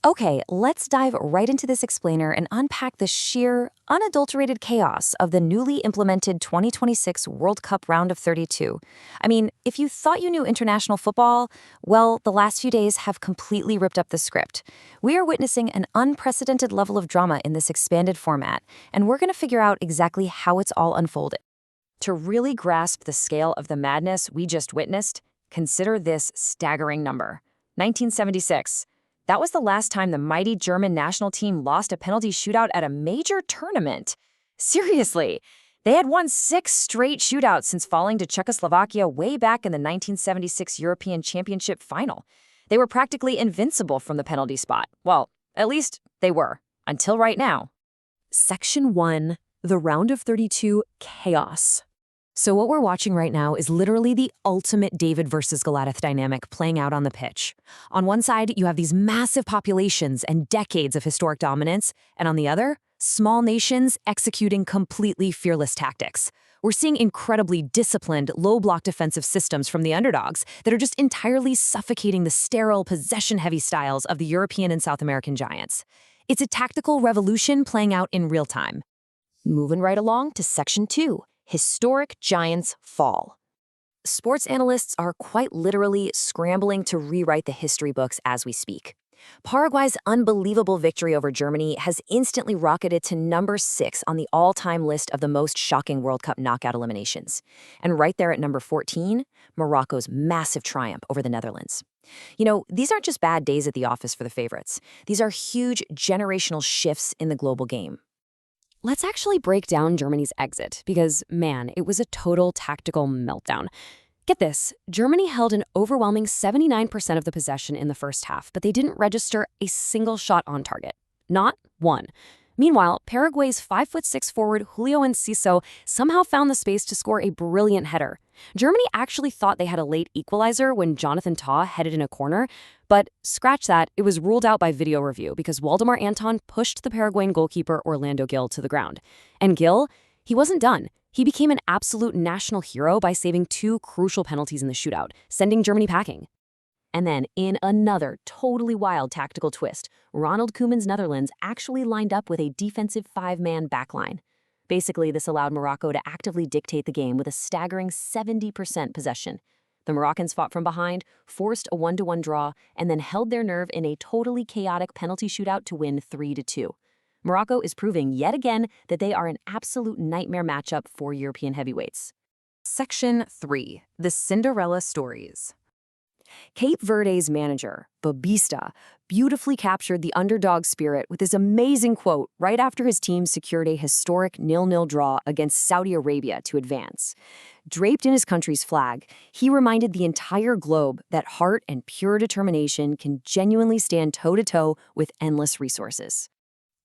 Okay, let's dive right into this explainer and unpack the sheer, unadulterated chaos of the newly implemented 2026 World Cup Round of 32. I mean, if you thought you knew international football, well, the last few days have completely ripped up the script. We are witnessing an unprecedented level of drama in this expanded format, and we're going to figure out exactly how it's all unfolded. To really grasp the scale of the madness we just witnessed, consider this staggering number: 1976. That was the last time the mighty German national team lost a penalty shootout at a major tournament. Seriously, they had won 6 straight shootouts since falling to Czechoslovakia way back in the 1976 European Championship final. They were practically invincible from the penalty spot. Well, at least they were, until right now. Section 1, the Round of 32 Chaos. So what we're watching right now is literally the ultimate David versus Goliath dynamic playing out on the pitch. On one side, you have these massive populations and decades of historic dominance, and on the other, small nations executing completely fearless tactics. We're seeing incredibly disciplined, low-block defensive systems from the underdogs that are just entirely suffocating the sterile, possession-heavy styles of the European and South American giants. It's a tactical revolution playing out in real time. Moving right along to Section 2. Historic giants fall. Sports analysts are quite literally scrambling to rewrite the history books as we speak. Paraguay's unbelievable victory over Germany has instantly rocketed to number 6 on the all-time list of the most shocking World Cup knockout eliminations. And right there at number 14, Morocco's massive triumph over the Netherlands. You know, these aren't just bad days at the office for the favorites. These are huge generational shifts in the global game. Let's actually break down Germany's exit, because, man, it was a total tactical meltdown. Get this, Germany held an overwhelming 79% of the possession in the first half, but they didn't register a single shot on target. Not one. Meanwhile, Paraguay's 5'6" forward Julio Enciso somehow found the space to score a brilliant header. Germany actually thought they had a late equalizer when Jonathan Tah headed in a corner, but scratch that, it was ruled out by video review because Waldemar Anton pushed the Paraguayan goalkeeper Orlando Gil to the ground. And Gil, he wasn't done. He became an absolute national hero by saving 2 crucial penalties in the shootout, sending Germany packing. And then, in another totally wild tactical twist, Ronald Koeman's Netherlands actually lined up with a defensive 5-man backline. Basically, this allowed Morocco to actively dictate the game with a staggering 70% possession. The Moroccans fought from behind, forced a 1-1 draw, and then held their nerve in a totally chaotic penalty shootout to win 3-2. Morocco is proving yet again that they are an absolute nightmare matchup for European heavyweights. Section 3, the Cinderella Stories. Cape Verde's manager, Babista, beautifully captured the underdog spirit with his amazing quote right after his team secured a historic 0-0 draw against Saudi Arabia to advance. Draped in his country's flag, he reminded the entire globe that heart and pure determination can genuinely stand toe-to-toe with endless resources.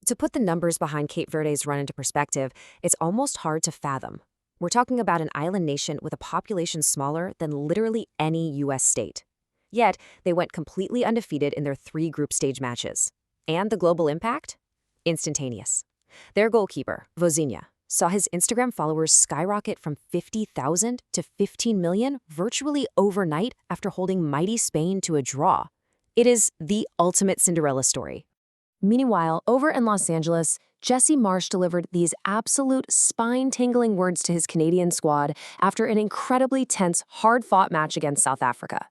To put the numbers behind Cape Verde's run into perspective, it's almost hard to fathom. We're talking about an island nation with a population smaller than literally any U.S. state. Yet, they went completely undefeated in their 3 group stage matches. And the global impact? Instantaneous. Their goalkeeper, Vozinha, saw his Instagram followers skyrocket from 50,000 to 15 million virtually overnight after holding mighty Spain to a draw. It is the ultimate Cinderella story. Meanwhile, over in Los Angeles, Jesse Marsch delivered these absolute spine-tingling words to his Canadian squad after an incredibly tense, hard-fought match against South Africa.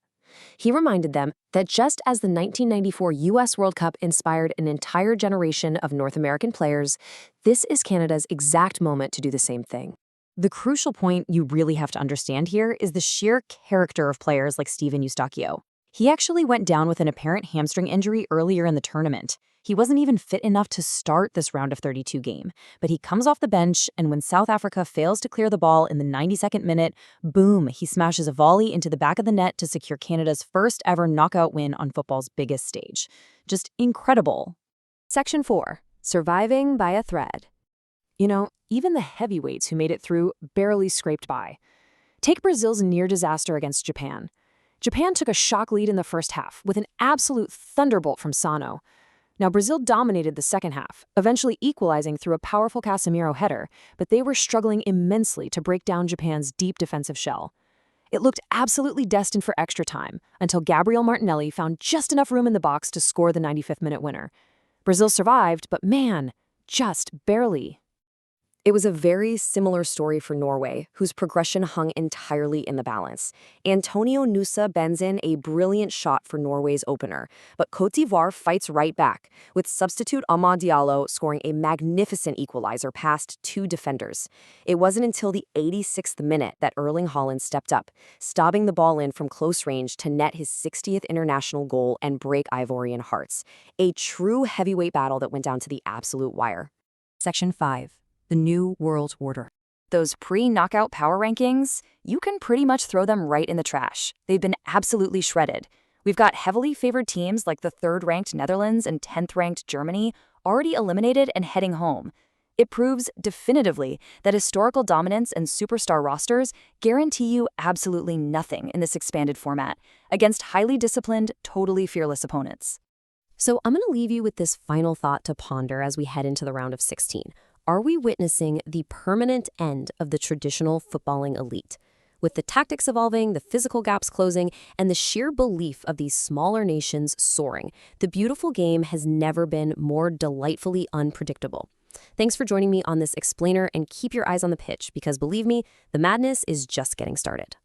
He reminded them that just as the 1994 U.S. World Cup inspired an entire generation of North American players, this is Canada's exact moment to do the same thing. The crucial point you really have to understand here is the sheer character of players like Steven Eustáquio. He actually went down with an apparent hamstring injury earlier in the tournament. He wasn't even fit enough to start this round of 32 game, but he comes off the bench, and when South Africa fails to clear the ball in the 92nd minute, boom, he smashes a volley into the back of the net to secure Canada's first ever knockout win on football's biggest stage. Just incredible. Section 4, surviving by a thread. You know, even the heavyweights who made it through barely scraped by. Take Brazil's near disaster against Japan. Japan took a shock lead in the first half with an absolute thunderbolt from Sano. Now, Brazil dominated the second half, eventually equalizing through a powerful Casemiro header, but they were struggling immensely to break down Japan's deep defensive shell. It looked absolutely destined for extra time until Gabriel Martinelli found just enough room in the box to score the 95th-minute winner. Brazil survived, but man, just barely. It was a very similar story for Norway, whose progression hung entirely in the balance. Antonio Nusa bends in a brilliant shot for Norway's opener, but Côte d'Ivoire fights right back, with substitute Amad Diallo scoring a magnificent equalizer past two defenders. It wasn't until the 86th minute that Erling Haaland stepped up, stobbing the ball in from close range to net his 60th international goal and break Ivorian hearts. A true heavyweight battle that went down to the absolute wire. Section 5. The New World Order. Those pre-knockout power rankings, you can pretty much throw them right in the trash. They've been absolutely shredded. We've got heavily favored teams like the 3rd-ranked Netherlands and 10th-ranked Germany already eliminated and heading home. It proves definitively that historical dominance and superstar rosters guarantee you absolutely nothing in this expanded format against highly disciplined, totally fearless opponents. So I'm going to leave you with this final thought to ponder as we head into the round of 16. Are we witnessing the permanent end of the traditional footballing elite? With the tactics evolving, the physical gaps closing, and the sheer belief of these smaller nations soaring, the beautiful game has never been more delightfully unpredictable. Thanks for joining me on this explainer, and keep your eyes on the pitch because, believe me, the madness is just getting started.